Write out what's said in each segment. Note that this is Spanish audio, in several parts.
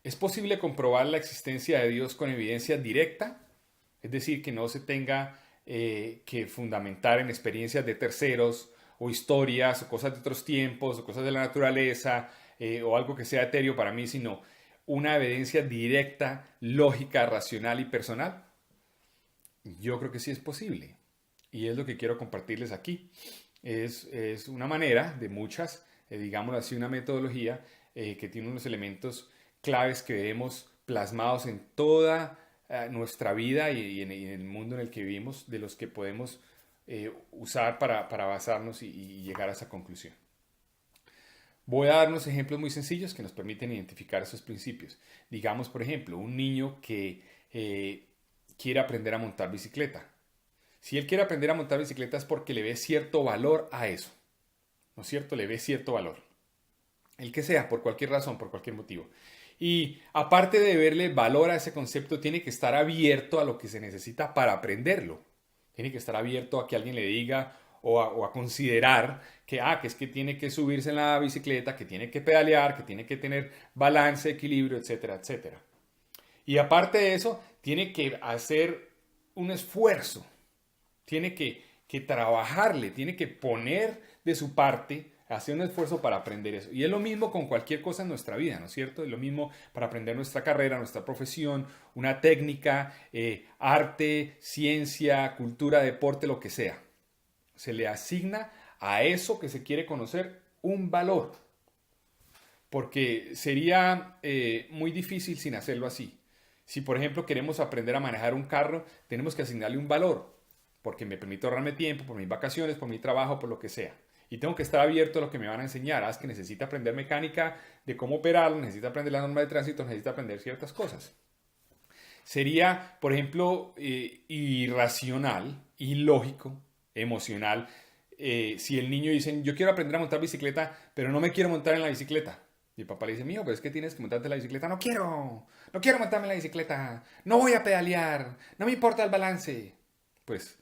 ¿Es posible comprobar la existencia de Dios con evidencia directa? Es decir, que no se tenga que fundamentar en experiencias de terceros o historias o cosas de otros tiempos o cosas de la naturaleza o algo que sea etéreo para mí, sino una evidencia directa, lógica, racional y personal. Yo creo que sí es posible y es lo que quiero compartirles aquí. Es una manera de muchas, digámoslo así, una metodología que tiene unos elementos claves que vemos plasmados en toda nuestra vida y en el mundo en el que vivimos, de los que podemos usar para basarnos y llegar a esa conclusión. Voy a dar unos ejemplos muy sencillos que nos permiten identificar esos principios. Digamos, por ejemplo, un niño que quiere aprender a montar bicicleta. Si él quiere aprender a montar bicicleta es porque le ve cierto valor a eso. ¿No es cierto? Le ve cierto valor. El que sea, por cualquier razón, por cualquier motivo. Y aparte de verle valor a ese concepto, tiene que estar abierto a lo que se necesita para aprenderlo. Tiene que estar abierto a que alguien le diga o a considerar que es que tiene que subirse en la bicicleta, que tiene que pedalear, que tiene que tener balance, equilibrio, etcétera, etcétera. Y aparte de eso, tiene que hacer un esfuerzo, tiene que trabajarle, tiene que poner de su parte, hacer un esfuerzo para aprender eso. Y es lo mismo con cualquier cosa en nuestra vida, ¿no es cierto? Es lo mismo para aprender nuestra carrera, nuestra profesión, una técnica, arte, ciencia, cultura, deporte, lo que sea. Se le asigna a eso que se quiere conocer un valor, porque sería muy difícil sin hacerlo así. Si, por ejemplo, queremos aprender a manejar un carro, tenemos que asignarle un valor, porque me permite ahorrarme tiempo, por mis vacaciones, por mi trabajo, por lo que sea. Y tengo que estar abierto a lo que me van a enseñar. Es que necesita aprender mecánica, de cómo operarlo, necesita aprender la norma de tránsito, necesita aprender ciertas cosas. Sería, por ejemplo, irracional, ilógico, emocional, si el niño dice, yo quiero aprender a montar bicicleta, pero no me quiero montar en la bicicleta. Y el papá le dice, mijo, pero es que tienes que montarte en la bicicleta. No quiero montarme en la bicicleta, no voy a pedalear, no me importa el balance. Pues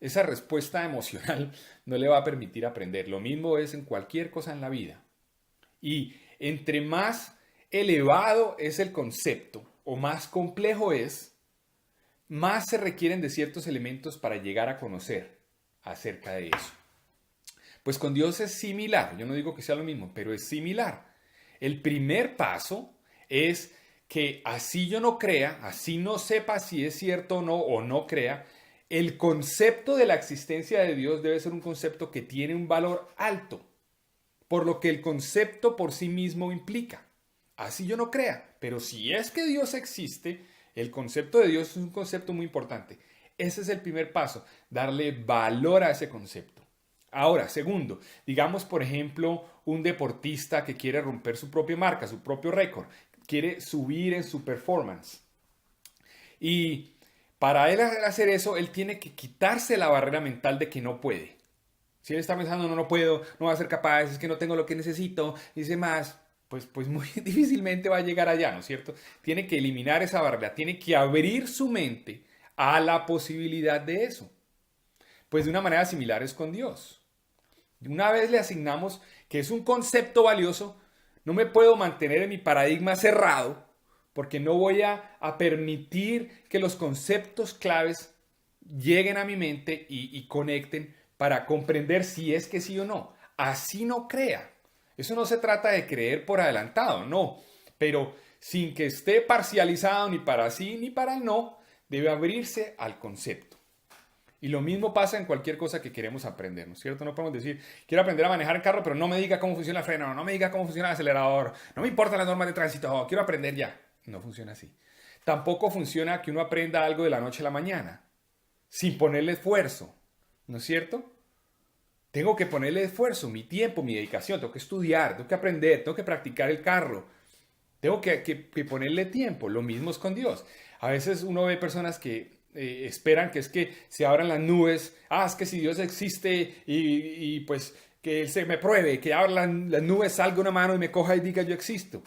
esa respuesta emocional no le va a permitir aprender. Lo mismo es en cualquier cosa en la vida. Y entre más elevado es el concepto o más complejo es, más se requieren de ciertos elementos para llegar a conocer acerca de eso. Pues con Dios es similar. Yo no digo que sea lo mismo, pero es similar. El primer paso es que así yo no crea, así no sepa si es cierto o no crea, el concepto de la existencia de Dios debe ser un concepto que tiene un valor alto, por lo que el concepto por sí mismo implica. Así yo no crea, pero si es que Dios existe, el concepto de Dios es un concepto muy importante. Ese es el primer paso, darle valor a ese concepto. Ahora, segundo, digamos por ejemplo un deportista que quiere romper su propia marca, su propio récord, quiere subir en su performance. Y para él hacer eso, él tiene que quitarse la barrera mental de que no puede. Si él está pensando, no puedo, no voy a ser capaz, es que no tengo lo que necesito, dice más, pues muy difícilmente va a llegar allá, ¿no es cierto? Tiene que eliminar esa barrera, tiene que abrir su mente a la posibilidad de eso. Pues de una manera similar es con Dios. Una vez le asignamos que es un concepto valioso, no me puedo mantener en mi paradigma cerrado porque no voy a permitir que los conceptos claves lleguen a mi mente y conecten para comprender si es que sí o no. Así no crea. Eso no se trata de creer por adelantado, no. Pero sin que esté parcializado ni para sí ni para el no, debe abrirse al concepto. Y lo mismo pasa en cualquier cosa que queremos aprender, ¿no es cierto? No podemos decir, quiero aprender a manejar el carro, pero no me diga cómo funciona el freno, no me diga cómo funciona el acelerador, no me importan las normas de tránsito, quiero aprender ya. No funciona así. Tampoco funciona que uno aprenda algo de la noche a la mañana, sin ponerle esfuerzo, ¿no es cierto? Tengo que ponerle esfuerzo, mi tiempo, mi dedicación, tengo que estudiar, tengo que aprender, tengo que practicar el carro, tengo que ponerle tiempo. Lo mismo es con Dios. A veces uno ve personas que esperan que es que se abran las nubes. Es que si Dios existe y pues que Él se me pruebe, que abran las nubes, salga una mano y me coja y diga yo existo.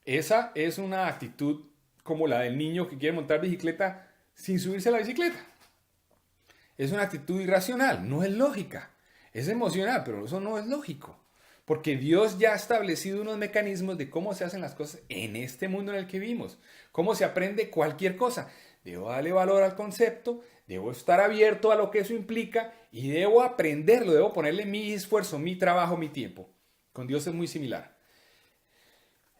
Esa es una actitud como la del niño que quiere montar bicicleta sin subirse a la bicicleta. Es una actitud irracional, no es lógica. Es emocional, pero eso no es lógico. porque Dios ya ha establecido unos mecanismos de cómo se hacen las cosas en este mundo en el que vivimos, cómo se aprende cualquier cosa. Debo darle valor al concepto, debo estar abierto a lo que eso implica y debo aprenderlo, debo ponerle mi esfuerzo, mi trabajo, mi tiempo. Con Dios es muy similar.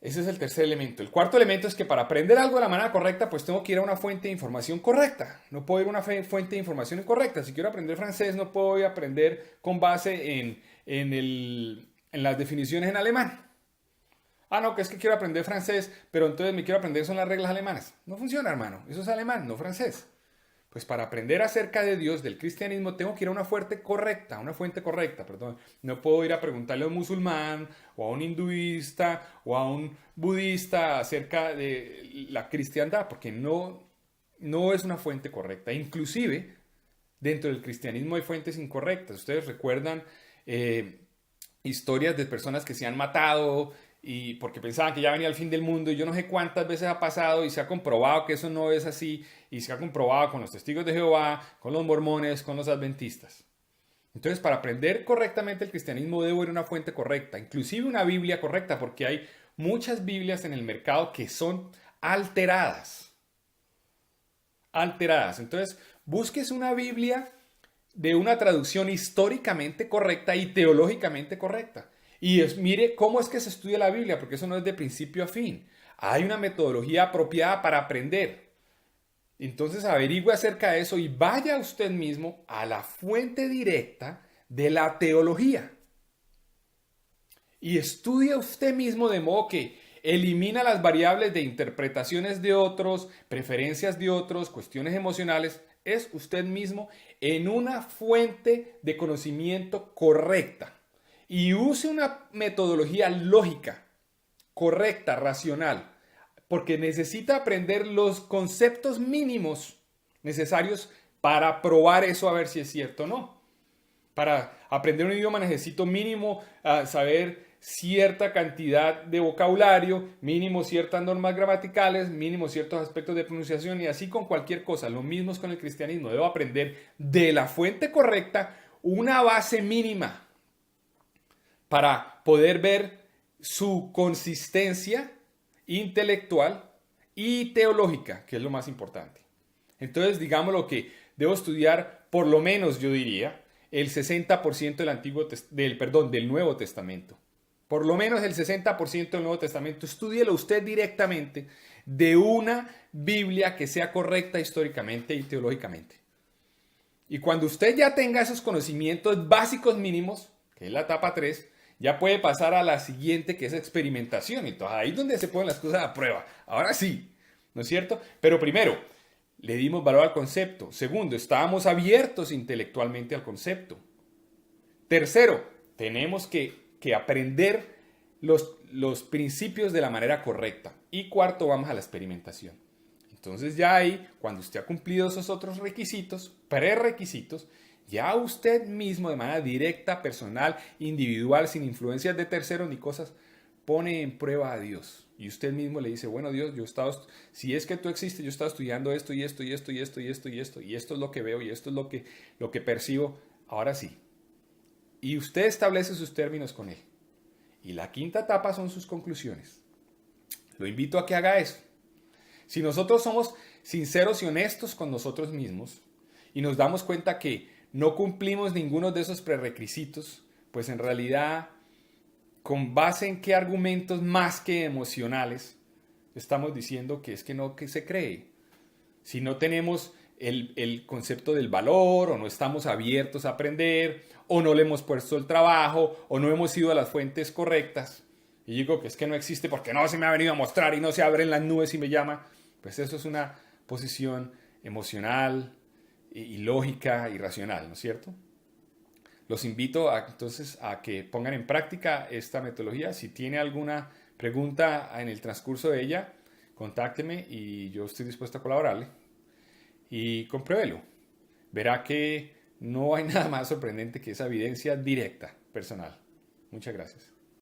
Ese es el tercer elemento. El cuarto elemento es que para aprender algo de la manera correcta, pues tengo que ir a una fuente de información correcta. No puedo ir a una fuente de información incorrecta. Si quiero aprender francés, no puedo ir a aprender con base en las definiciones en alemán. Ah, no, que es que quiero aprender francés, pero entonces me quiero aprender son las reglas alemanas. No funciona, hermano. Eso es alemán, no francés. Pues para aprender acerca de Dios, del cristianismo, tengo que ir a una fuente correcta, perdón. No puedo ir a preguntarle a un musulmán, o a un hinduista, o a un budista acerca de la cristiandad, porque no es una fuente correcta. Inclusive, dentro del cristianismo hay fuentes incorrectas. Ustedes recuerdan historias de personas que se han matado y porque pensaban que ya venía el fin del mundo, y yo no sé cuántas veces ha pasado y se ha comprobado que eso no es así, y se ha comprobado con los testigos de Jehová, con los mormones, con los adventistas. Entonces, para aprender correctamente el cristianismo debo ir a una fuente correcta, inclusive una Biblia correcta, porque hay muchas Biblias en el mercado que son alteradas. Entonces, búsquese una Biblia de una traducción históricamente correcta y teológicamente correcta. Y mire cómo es que se estudia la Biblia, porque eso no es de principio a fin. Hay una metodología apropiada para aprender. Entonces averigüe acerca de eso y vaya usted mismo a la fuente directa de la teología. Y estudie usted mismo de modo que elimina las variables de interpretaciones de otros, preferencias de otros, cuestiones emocionales. Es usted mismo en una fuente de conocimiento correcta. Y use una metodología lógica, correcta, racional, porque necesita aprender los conceptos mínimos necesarios para probar eso a ver si es cierto o no. Para aprender un idioma necesito mínimo saber cierta cantidad de vocabulario, mínimo ciertas normas gramaticales, mínimo ciertos aspectos de pronunciación, y así con cualquier cosa. Lo mismo es con el cristianismo. Debo aprender de la fuente correcta una base mínima para poder ver su consistencia intelectual y teológica, que es lo más importante. Entonces, digamos lo que debo estudiar, por lo menos yo diría, el 60% del Nuevo Testamento. Por lo menos el 60% del Nuevo Testamento. Estúdielo usted directamente de una Biblia que sea correcta históricamente y teológicamente. Y cuando usted ya tenga esos conocimientos básicos mínimos, que es la etapa 3, ya puede pasar a la siguiente, que es experimentación. Entonces ahí es donde se ponen las cosas a prueba. Ahora sí, ¿no es cierto? Pero primero, le dimos valor al concepto. Segundo, estábamos abiertos intelectualmente al concepto. Tercero, tenemos que aprender los principios de la manera correcta. Y cuarto, vamos a la experimentación. Entonces ya ahí, cuando usted ha cumplido esos otros requisitos, prerequisitos, ya usted mismo de manera directa, personal, individual, sin influencias de terceros ni cosas, pone en prueba a Dios. Y usted mismo le dice, bueno Dios, si es que tú existes, yo he estado estudiando esto y esto y esto y esto y esto y esto, y esto es lo que veo y esto es lo que percibo, ahora sí. Y usted establece sus términos con él. Y la quinta etapa son sus conclusiones. Lo invito a que haga eso. Si nosotros somos sinceros y honestos con nosotros mismos y nos damos cuenta que no cumplimos ninguno de esos prerequisitos, pues en realidad, ¿con base en qué argumentos más que emocionales estamos diciendo que es que no que se cree? Si no tenemos el concepto del valor, o no estamos abiertos a aprender, o no le hemos puesto el trabajo, o no hemos ido a las fuentes correctas, y digo que es que no existe porque no se me ha venido a mostrar y no se abren las nubes y me llama, pues eso es una posición emocional, ilógica, irracional, ¿no es cierto? Los invito entonces a que pongan en práctica esta metodología. Si tiene alguna pregunta en el transcurso de ella, contácteme y yo estoy dispuesto a colaborarle. Y compruébelo. Verá que no hay nada más sorprendente que esa evidencia directa, personal. Muchas gracias.